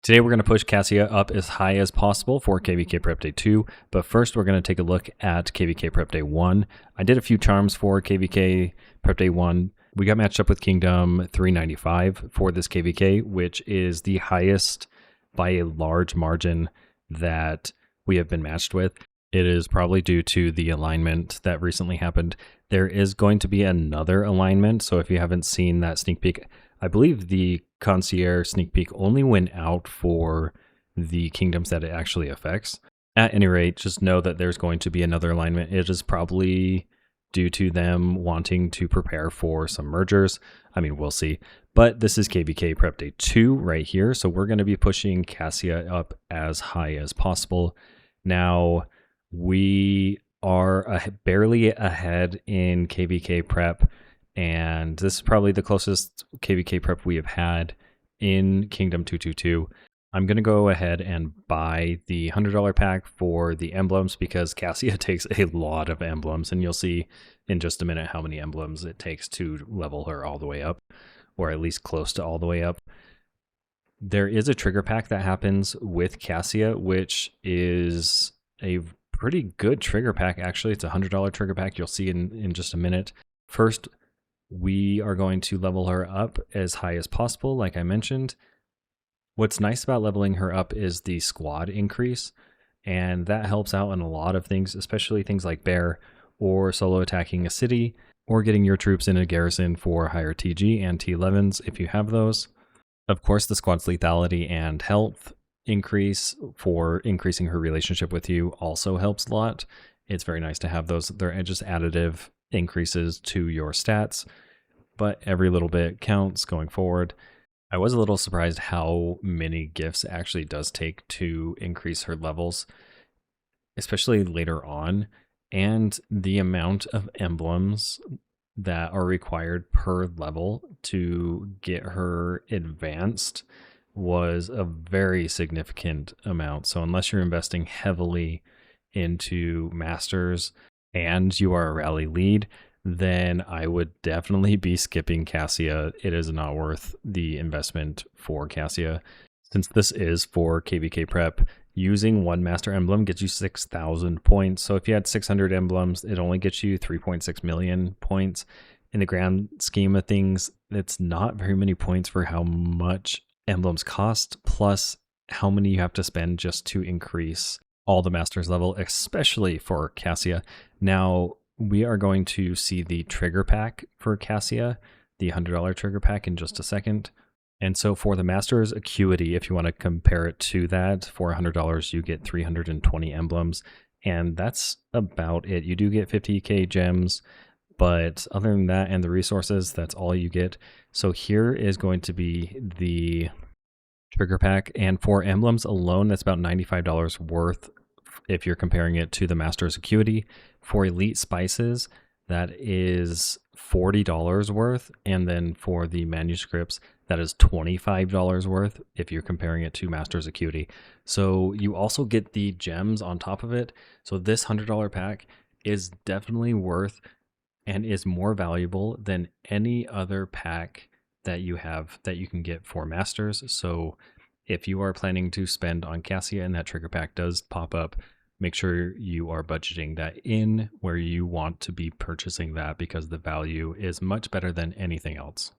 Today we're going to push Cassia up as high as possible for KvK Prep Day 2, but first we're going to take a look at KvK Prep Day 1. I did a few charms for KvK Prep Day 1. We got matched up with Kingdom 395 for this KvK, which is the highest by a large margin that we have been matched with. It is probably due to the alignment that recently happened. There is going to be another alignment, so if you haven't seen that sneak peek, I believe the concierge sneak peek only went out for the kingdoms that it actually affects. At any rate, just know that there's going to be another alignment. It is probably due to them wanting to prepare for some mergers. I mean, we'll see. But this is KvK Prep Day 2 right here, so we're going to be pushing Cassia up as high as possible. Now, we are barely ahead in KvK Prep, and this is probably the closest KvK Prep we have had in Kingdom 222. I'm going to go ahead and buy the $100 pack for the emblems because Cassia takes a lot of emblems, and you'll see in just a minute how many emblems it takes to level her all the way up, or at least close to all the way up. There is a trigger pack that happens with Cassia, which is a pretty good trigger pack. Actually, it's a $100 trigger pack. You'll see in just a minute. First, we are going to level her up as high as possible, like I mentioned. What's nice about leveling her up is the squad increase, and that helps out in a lot of things, especially things like bear or solo attacking a city or getting your troops in a garrison for higher TG and T11s if you have those. Of course, the squad's lethality and health increase for increasing her relationship with you also helps a lot. It's very nice to have those. They're just additive increases to your stats, but every little bit counts going forward. I was a little surprised how many gifts it actually does take to increase her levels, especially later on, and the amount of emblems that are required per level to get her advanced was a very significant amount. So unless you're investing heavily into masters and you are a rally lead, then I would definitely be skipping Cassia. It is not worth the investment for Cassia. Since this is for KvK Prep, using one master emblem gets you 6,000 points. So if you had 600 emblems, it only gets you 3.6 million points. In the grand scheme of things, it's not very many points for how much emblems cost, plus how many you have to spend just to increase all the masters level, especially for Cassia. Now, we are going to see the trigger pack for Cassia, the $100 trigger pack, in just a second. And so for the master's acuity, if you want to compare it to that, for $100 you get 320 emblems, and that's about it. You do get 50k gems, but other than that and the resources, that's all you get. So here is going to be the trigger pack, and for emblems alone, that's about $95 worth if you're comparing it to the master's acuity. For elite spices, that is $40 worth, and then for the manuscripts, that is $25 worth if you're comparing it to master's acuity. So you also get the gems on top of it. So this $100 pack is definitely worth and is more valuable than any other pack that you have that you can get for masters. So if you are planning to spend on Cassia and that trigger pack does pop up, make sure you are budgeting that in where you want to be purchasing that, because the value is much better than anything else.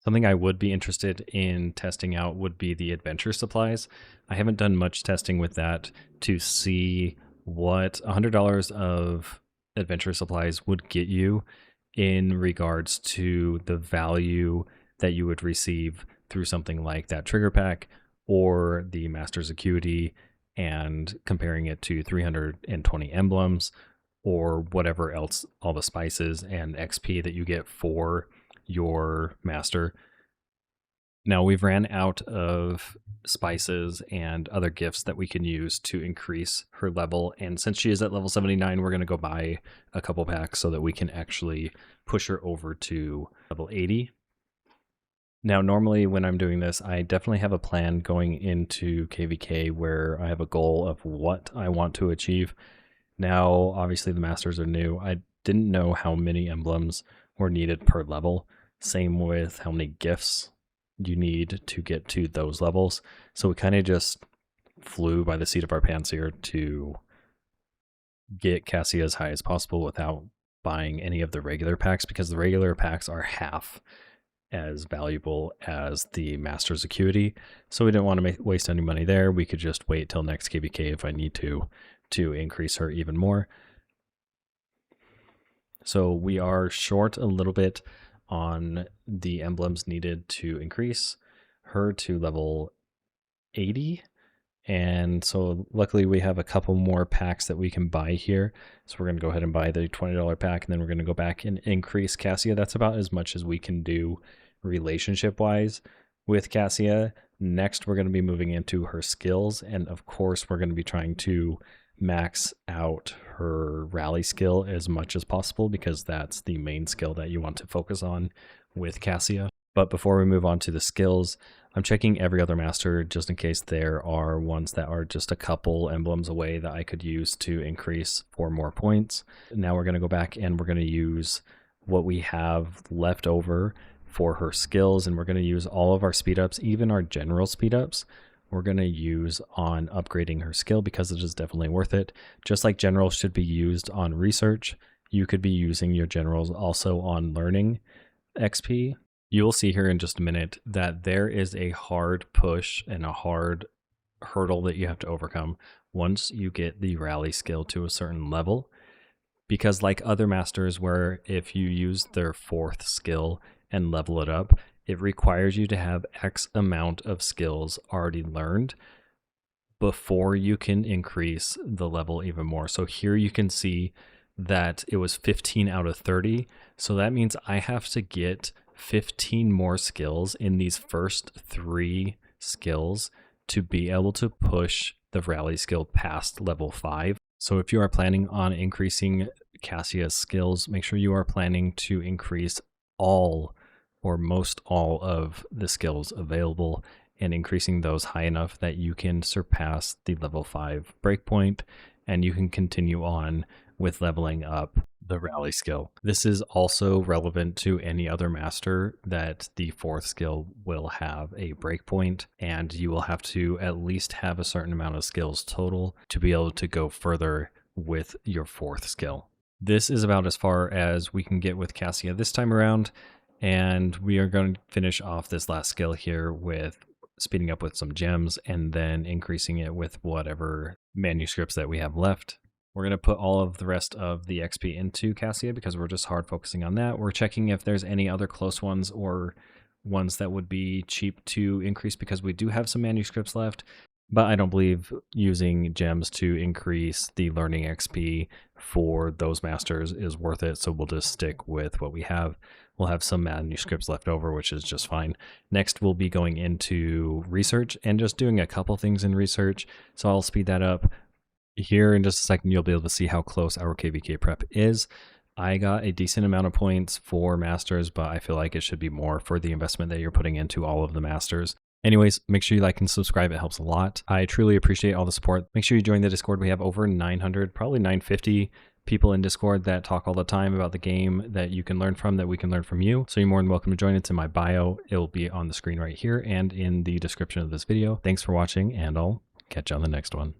Something I would be interested in testing out would be the adventure supplies. I haven't done much testing with that to see what $100 of adventure supplies would get you in regards to the value that you would receive through something like that trigger pack or the master's acuity, and comparing it to 320 emblems or whatever else, all the spices and XP that you get for your master. Now, we've ran out of spices and other gifts that we can use to increase her level, and since she is at level 79, we're going to go buy a couple packs so that we can actually push her over to level 80. Now, normally when I'm doing this, I definitely have a plan going into KvK where I have a goal of what I want to achieve. Now, obviously the masters are new. I didn't know how many emblems were needed per level. Same with how many gifts you need to get to those levels. So we kind of just flew by the seat of our pants here to get Cassia as high as possible without buying any of the regular packs, because the regular packs are half as valuable as the Master's Acuity. So we didn't want to waste any money there. We could just wait till next KvK if I need to increase her even more. So we are short a little bit on the emblems needed to increase her to level 80. And so luckily we have a couple more packs that we can buy here. So we're going to go ahead and buy the $20 pack, and then we're going to go back and increase Cassia. That's about as much as we can do relationship wise with Cassia. Next, we're going to be moving into her skills. And of course, we're going to be trying to max out her rally skill as much as possible, because that's the main skill that you want to focus on with Cassia. But before we move on to the skills, I'm checking every other master just in case there are ones that are just a couple emblems away that I could use to increase 4 more points. Now we're going to go back and we're going to use what we have left over for her skills, and we're going to use all of our speed ups, even our general speed ups, we're going to use on upgrading her skill, because it is definitely worth it. Just like generals should be used on research, you could be using your generals also on learning XP. You will see here in just a minute that there is a hard push and a hard hurdle that you have to overcome once you get the rally skill to a certain level. Because like other masters, where if you use their 4th skill and level it up, it requires you to have X amount of skills already learned before you can increase the level even more. So here you can see that it was 15 out of 30. So that means I have to get 15 more skills in these first 3 skills to be able to push the rally skill past level 5. So if you are planning on increasing Cassia's skills, make sure you are planning to increase all or most all of the skills available, and increasing those high enough that you can surpass the level 5 breakpoint, and you can continue on with leveling up the rally skill. This is also relevant to any other master that the 4th skill will have a breakpoint, and you will have to at least have a certain amount of skills total to be able to go further with your 4th skill. This is about as far as we can get with Cassia this time around, and we are going to finish off this last skill here with speeding up with some gems and then increasing it with whatever manuscripts that we have left. We're going to put all of the rest of the XP into Cassia because we're just hard focusing on that. We're checking if there's any other close ones or ones that would be cheap to increase, because we do have some manuscripts left, but I don't believe using gems to increase the learning XP for those masters is worth it. So we'll just stick with what we have. We'll have some manuscripts left over, which is just fine. Next, we'll be going into research and just doing a couple things in research. So I'll speed that up. Here in just a second, you'll be able to see how close our KvK Prep is. I got a decent amount of points for masters, but I feel like it should be more for the investment that you're putting into all of the masters. Anyways, make sure you like and subscribe. It helps a lot. I truly appreciate all the support. Make sure you join the Discord. We have over 900, probably 950 people in Discord that talk all the time about the game that you can learn from, that we can learn from you. So you're more than welcome to join. It's in my bio. It will be on the screen right here and in the description of this video. Thanks for watching, and I'll catch you on the next one.